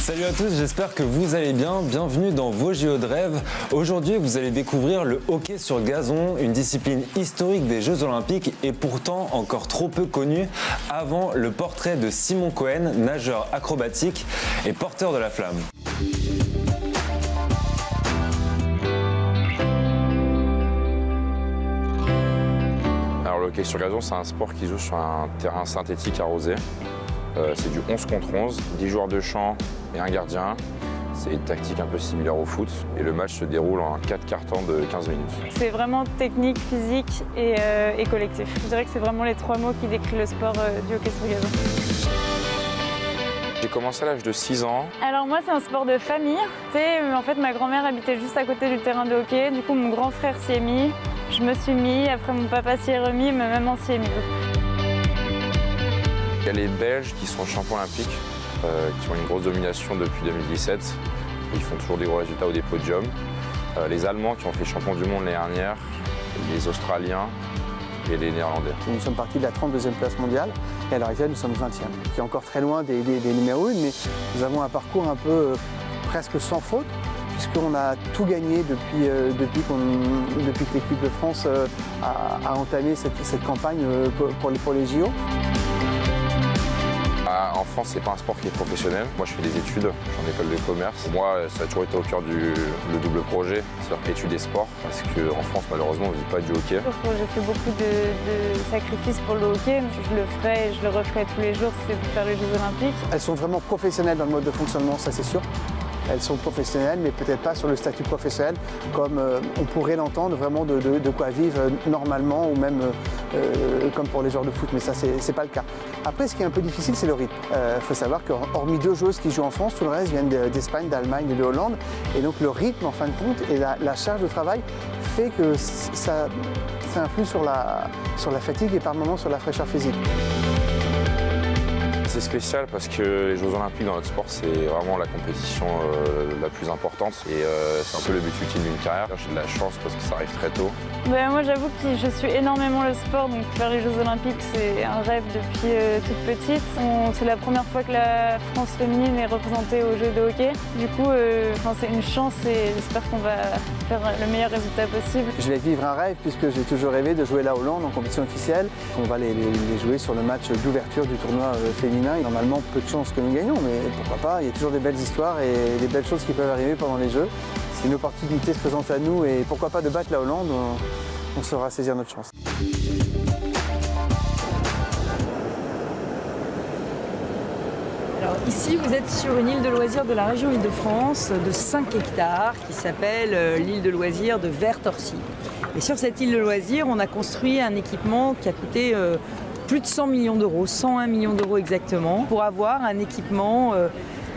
Salut à tous, j'espère que vous allez bien. Bienvenue dans vos JO de rêve. Aujourd'hui, vous allez découvrir le hockey sur gazon, une discipline historique des Jeux Olympiques et pourtant encore trop peu connue. Avant le portrait de Simon Cohen, nageur acrobatique et porteur de la flamme. Alors le hockey sur gazon, c'est un sport qui joue sur un terrain synthétique arrosé. C'est du 11 contre 11, 10 joueurs de champ et un gardien. C'est une tactique un peu similaire au foot et le match se déroule en 4 quarts-temps de 15 minutes. C'est vraiment technique, physique et collectif. Je dirais que c'est vraiment les trois mots qui décrivent le sport du hockey sur gazon. J'ai commencé à l'âge de 6 ans. Alors moi c'est un sport de famille. En fait ma grand-mère habitait juste à côté du terrain de hockey, du coup mon grand frère s'y est mis, je me suis mis, après mon papa s'y est remis, ma maman s'y est mise. Il y a les Belges qui sont champions olympiques, qui ont une grosse domination depuis 2017. Ils font toujours des gros résultats ou des podiums. Les Allemands qui ont fait champion du monde l'année dernière, les Australiens et les Néerlandais. Nous sommes partis de la 32e place mondiale et à l'heure actuelle nous sommes 20e, qui est encore très loin des numéros 1, mais nous avons un parcours un peu presque sans faute, puisqu'on a tout gagné depuis que l'équipe de France a entamé cette campagne pour les JO. En France, c'est pas un sport qui est professionnel. Moi, je fais des études, je suis en école de commerce. Moi, ça a toujours été au cœur le double projet, c'est-à-dire études et sport, parce qu'en France, malheureusement, on ne vit pas du hockey. J'ai fait beaucoup de sacrifices pour le hockey. Je le ferai et je le referai tous les jours si c'est pour faire les Jeux Olympiques. Elles sont vraiment professionnelles dans le mode de fonctionnement, ça c'est sûr. Elles sont professionnelles, mais peut-être pas sur le statut professionnel, comme on pourrait l'entendre, vraiment de quoi vivre normalement, ou même comme pour les joueurs de foot, mais ça, c'est pas le cas. Après, ce qui est un peu difficile, c'est le rythme. Il faut savoir qu'hormis 2 joueuses qui jouent en France, tout le reste viennent d'Espagne, d'Allemagne et de Hollande. Et donc le rythme, en fin de compte, et la charge de travail fait que ça influe sur la fatigue et par moments sur la fraîcheur physique. C'est spécial parce que les Jeux Olympiques dans notre sport, c'est vraiment la compétition la plus importante et c'est un peu le but ultime d'une carrière. J'ai de la chance parce que ça arrive très tôt. Moi j'avoue que je suis énormément le sport, donc faire les Jeux Olympiques c'est un rêve depuis toute petite. C'est la première fois que la France féminine est représentée aux Jeux de hockey. Du coup c'est une chance et j'espère qu'on va faire le meilleur résultat possible. Je vais vivre un rêve puisque j'ai toujours rêvé de jouer la Hollande en compétition officielle. On va les jouer sur le match d'ouverture du tournoi féminin. Et normalement, peu de chances que nous gagnons, mais pourquoi pas, il y a toujours des belles histoires et des belles choses qui peuvent arriver pendant les Jeux. Si une opportunité se présente à nous et pourquoi pas de battre la Hollande, on saura saisir notre chance. Alors ici, vous êtes sur une île de loisirs de la région Île-de-France de 5 hectares qui s'appelle l'île de loisirs de Vert-Orcy. Et sur cette île de loisirs, on a construit un équipement qui a coûté plus de 100 millions d'euros, 101 millions d'euros exactement, pour avoir un équipement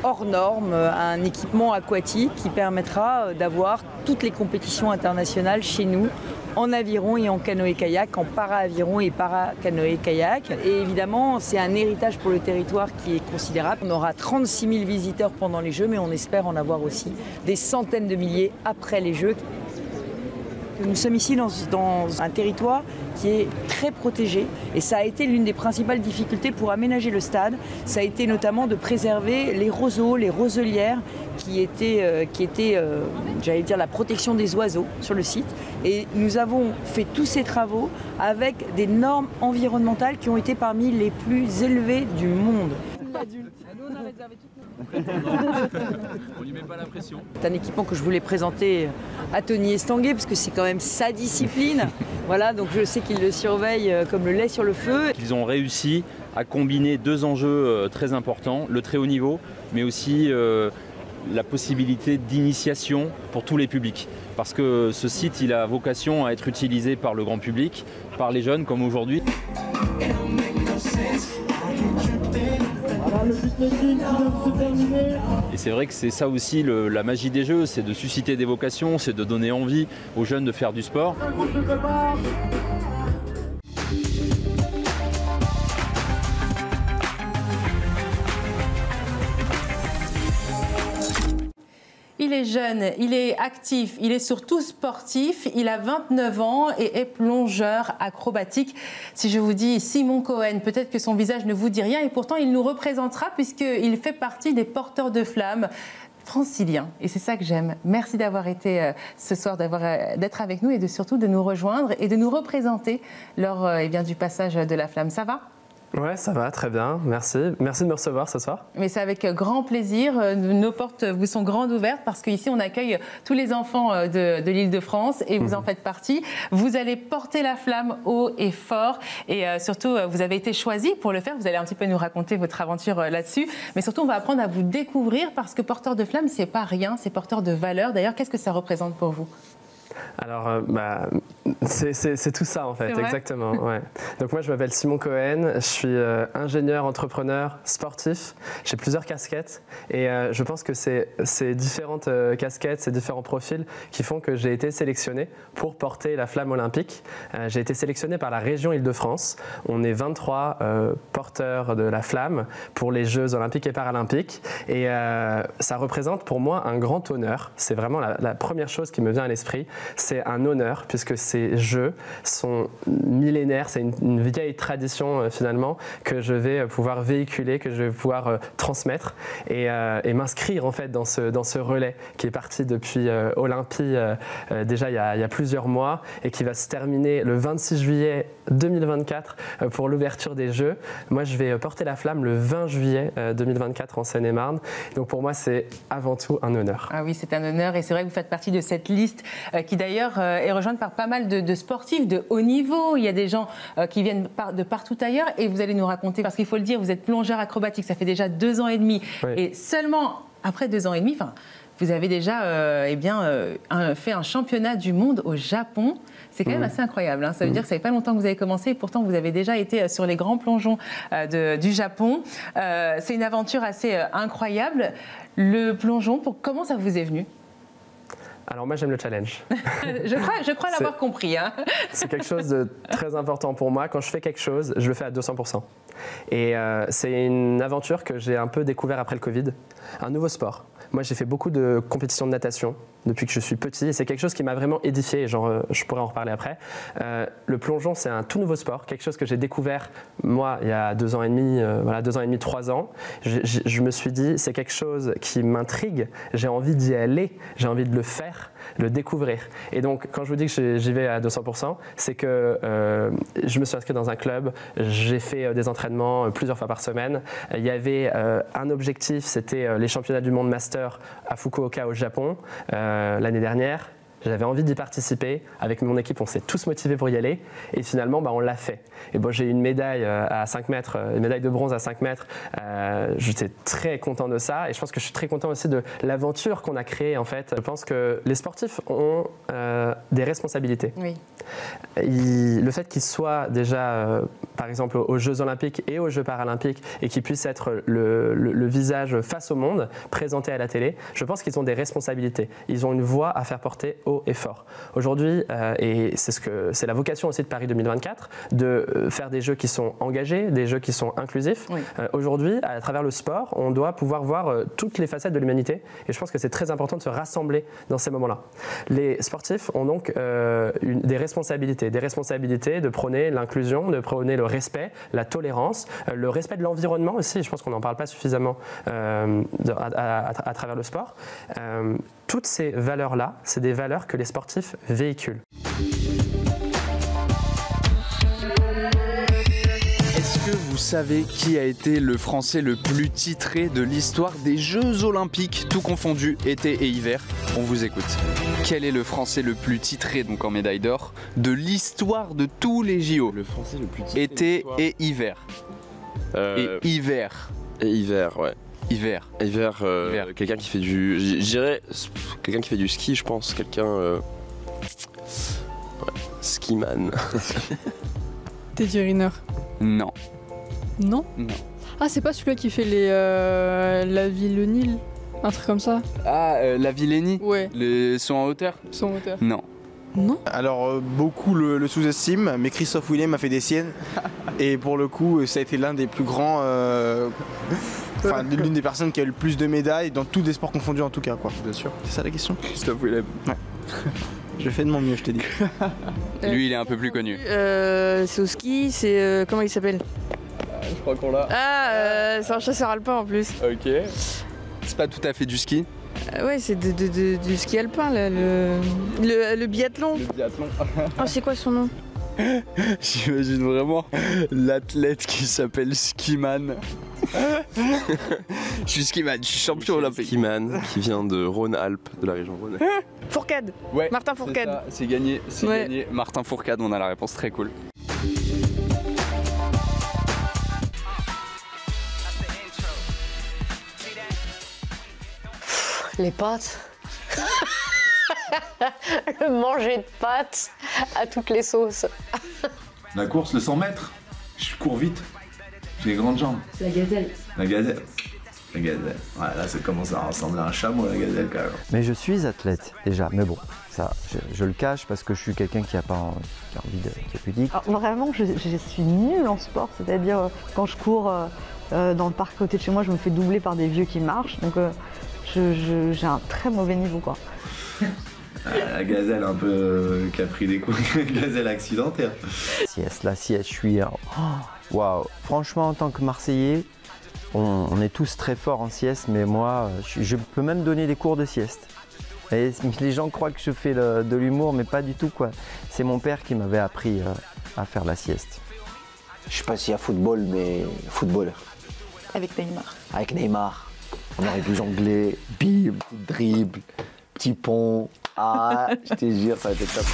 hors norme, un équipement aquatique qui permettra d'avoir toutes les compétitions internationales chez nous, en aviron et en canoë-kayak, en para-aviron et para-canoë-kayak. Et évidemment, c'est un héritage pour le territoire qui est considérable. On aura 36 000 visiteurs pendant les Jeux, mais on espère en avoir aussi des centaines de milliers après les Jeux. Nous sommes ici dans un territoire qui est très protégé et ça a été l'une des principales difficultés pour aménager le stade. Ça a été notamment de préserver les roseaux, les roselières qui étaient j'allais dire, la protection des oiseaux sur le site. Et nous avons fait tous ces travaux avec des normes environnementales qui ont été parmi les plus élevées du monde. Nous, on a réservé toutes on lui met pas la pression. C'est un équipement que je voulais présenter à Tony Estanguet parce que c'est quand même sa discipline. Voilà, donc je sais qu'il le surveille comme le lait sur le feu. Ils ont réussi à combiner 2 enjeux très importants, le très haut niveau, mais aussi la possibilité d'initiation pour tous les publics. Parce que ce site, il a vocation à être utilisé par le grand public, par les jeunes comme aujourd'hui. Et c'est vrai que c'est ça aussi la magie des Jeux, c'est de susciter des vocations, c'est de donner envie aux jeunes de faire du sport. Il est jeune, il est actif, il est surtout sportif, il a 29 ans et est plongeur acrobatique. Si je vous dis Simon Cohen, peut-être que son visage ne vous dit rien et pourtant il nous représentera puisqu'il fait partie des porteurs de flammes franciliens. Et c'est ça que j'aime. Merci d'avoir été ce soir, d'être avec nous et surtout de nous rejoindre et de nous représenter lors du passage de la flamme. Ça va ? Ouais, ça va, très bien, merci. Merci de me recevoir ce soir. Mais c'est avec grand plaisir. Nos portes vous sont grandes ouvertes parce qu'ici, on accueille tous les enfants de l'Île-de-France et vous en faites partie. Vous allez porter la flamme haut et fort et surtout, vous avez été choisi pour le faire. Vous allez un petit peu nous raconter votre aventure là-dessus. Mais surtout, on va apprendre à vous découvrir parce que porteur de flamme, c'est pas rien, c'est porteur de valeurs. D'ailleurs, qu'est-ce que ça représente pour vous ? Alors, c'est tout ça en fait, exactement. Ouais. Donc moi je m'appelle Simon Cohen, je suis ingénieur, entrepreneur, sportif, j'ai plusieurs casquettes et je pense que c'est ces différentes casquettes, ces différents profils qui font que j'ai été sélectionné pour porter la flamme olympique. J'ai été sélectionné par la région Île-de-France, on est 23 porteurs de la flamme pour les Jeux olympiques et paralympiques et ça représente pour moi un grand honneur, c'est vraiment la première chose qui me vient à l'esprit. C'est un honneur puisque ces jeux sont millénaires, c'est une vieille tradition finalement que je vais pouvoir véhiculer, que je vais pouvoir transmettre et m'inscrire en fait dans ce relais qui est parti depuis Olympie déjà il y a plusieurs mois et qui va se terminer le 26 juillet 2024 pour l'ouverture des Jeux. Moi je vais porter la flamme le 20 juillet 2024 en Seine-et-Marne. Donc pour moi c'est avant tout un honneur. Ah oui, c'est un honneur et c'est vrai que vous faites partie de cette liste qui d'ailleurs est rejointe par pas mal de sportifs de haut niveau. Il y a des gens qui viennent de partout ailleurs et vous allez nous raconter, parce qu'il faut le dire, vous êtes plongeur acrobatique, ça fait déjà 2 ans et demi. Oui. Et seulement après 2 ans et demi, vous avez déjà fait un championnat du monde au Japon. C'est quand même assez incroyable. Hein. Ça veut dire que ça fait pas longtemps que vous avez commencé et pourtant vous avez déjà été sur les grands plongeons du Japon. C'est une aventure assez incroyable. Le plongeon, comment ça vous est venu ? Alors moi j'aime le challenge. je crois l'avoir compris. Hein. C'est quelque chose de très important pour moi. Quand je fais quelque chose, je le fais à 200%. Et c'est une aventure que j'ai un peu découvert après le Covid. Un nouveau sport. Moi j'ai fait beaucoup de compétitions de natation depuis que je suis petit et c'est quelque chose qui m'a vraiment édifié et je pourrais en reparler après. Le plongeon c'est un tout nouveau sport, quelque chose que j'ai découvert moi il y a 2 ans et demi, 2 ans et demi, 3 ans. Je me suis dit c'est quelque chose qui m'intrigue, j'ai envie d'y aller, j'ai envie de le faire, le découvrir. Et donc quand je vous dis que j'y vais à 200%, c'est que je me suis inscrit dans un club, j'ai fait des entraînements plusieurs fois par semaine. Il y avait un objectif, c'était les championnats du monde master à Fukuoka au Japon l'année dernière. J'avais envie d'y participer. Avec mon équipe, on s'est tous motivés pour y aller. Et finalement, on l'a fait. Et j'ai eu une médaille à 5 mètres, une médaille de bronze à 5 mètres. J'étais très content de ça. Et je pense que je suis très content aussi de l'aventure qu'on a créée, en fait. Je pense que les sportifs ont des responsabilités. Oui. Le fait qu'ils soient déjà, par exemple, aux Jeux Olympiques et aux Jeux Paralympiques et qu'ils puissent être le visage face au monde, présenté à la télé, je pense qu'ils ont des responsabilités. Ils ont une voix à faire porter haut et fort. Aujourd'hui, et c'est la vocation aussi de Paris 2024, de faire des jeux qui sont engagés, des jeux qui sont inclusifs. Oui. Aujourd'hui, à travers le sport, on doit pouvoir voir toutes les facettes de l'humanité et je pense que c'est très important de se rassembler dans ces moments-là. Les sportifs ont donc des responsabilités de prôner l'inclusion, de prôner le respect, la tolérance, le respect de l'environnement aussi, je pense qu'on n'en parle pas suffisamment à travers le sport. Toutes ces valeurs-là, c'est des valeurs que les sportifs véhiculent. Est-ce que vous savez qui a été le Français le plus titré de l'histoire des Jeux Olympiques, tout confondu, été et hiver? On vous écoute. Quel est le Français le plus titré, donc en médaille d'or, de l'histoire de tous les JO? Le Français le plus titré été et hiver. Et hiver. Et hiver, ouais. Hiver. Hiver, quelqu'un qui fait du... Je dirais quelqu'un qui fait du ski, je pense. Quelqu'un... skiman. Teddy Riner. Non. Non? Non. Ah, c'est pas celui-là qui fait la ville Nil? Un truc comme ça? Ah, la Villénie? Ouais. Les sauts en hauteur? Sauts en hauteur. Non. Non? Alors, beaucoup le sous-estiment, mais Christophe Willem a fait des siennes. Et pour le coup, ça a été l'un des plus grands Enfin, l'une des personnes qui a eu le plus de médailles dans tous les sports confondus en tout cas, quoi. Bien sûr. C'est ça la question? Christophe Willem. Ouais. Je fais de mon mieux, je t'ai dit. Lui, il est un peu plus connu. C'est au ski, c'est. Comment il s'appelle? Je crois qu'on l'a. Ah, c'est un chasseur alpin en plus. Ok. C'est pas tout à fait du ski. Ouais, c'est du ski alpin, là, le biathlon. Le biathlon. Oh, c'est quoi son nom? J'imagine vraiment l'athlète qui s'appelle Skiman. Je suis Skiman, je suis champion olympique. Skiman qui vient de Rhône-Alpes, de la région Rhône. Fourcade. Ouais. Martin Fourcade. C'est gagné, c'est Ouais. gagné. Martin Fourcade, on a la réponse, très cool. Les pâtes. Le manger de pâtes à toutes les sauces. La course, le 100 mètres. Je cours vite. J'ai des grandes jambes. La gazelle. La gazelle. La gazelle. Ouais, là, ça commence à ressembler à un chameau, la gazelle, quand même. Mais je suis athlète, déjà. Mais bon, ça, je le cache parce que je suis quelqu'un qui a envie qui est pudique. Alors, vraiment, je suis nulle en sport. C'est-à-dire, quand je cours dans le parc à côté de chez moi, je me fais doubler par des vieux qui marchent. Donc, j'ai un très mauvais niveau, quoi. La gazelle un peu qui a pris des coups, gazelle accidentaire. La sieste, je suis... Waouh. Franchement, en tant que Marseillais, on est tous très forts en sieste, mais moi, je peux même donner des cours de sieste. Et les gens croient que je fais de l'humour, mais pas du tout, quoi. C'est mon père qui m'avait appris à faire la sieste. Je sais pas s'il y a football, mais footballeur. Avec Neymar. Avec Neymar. On aurait pu jongler, bim, dribble, petit pont. Ah, je te jure, ça va être top.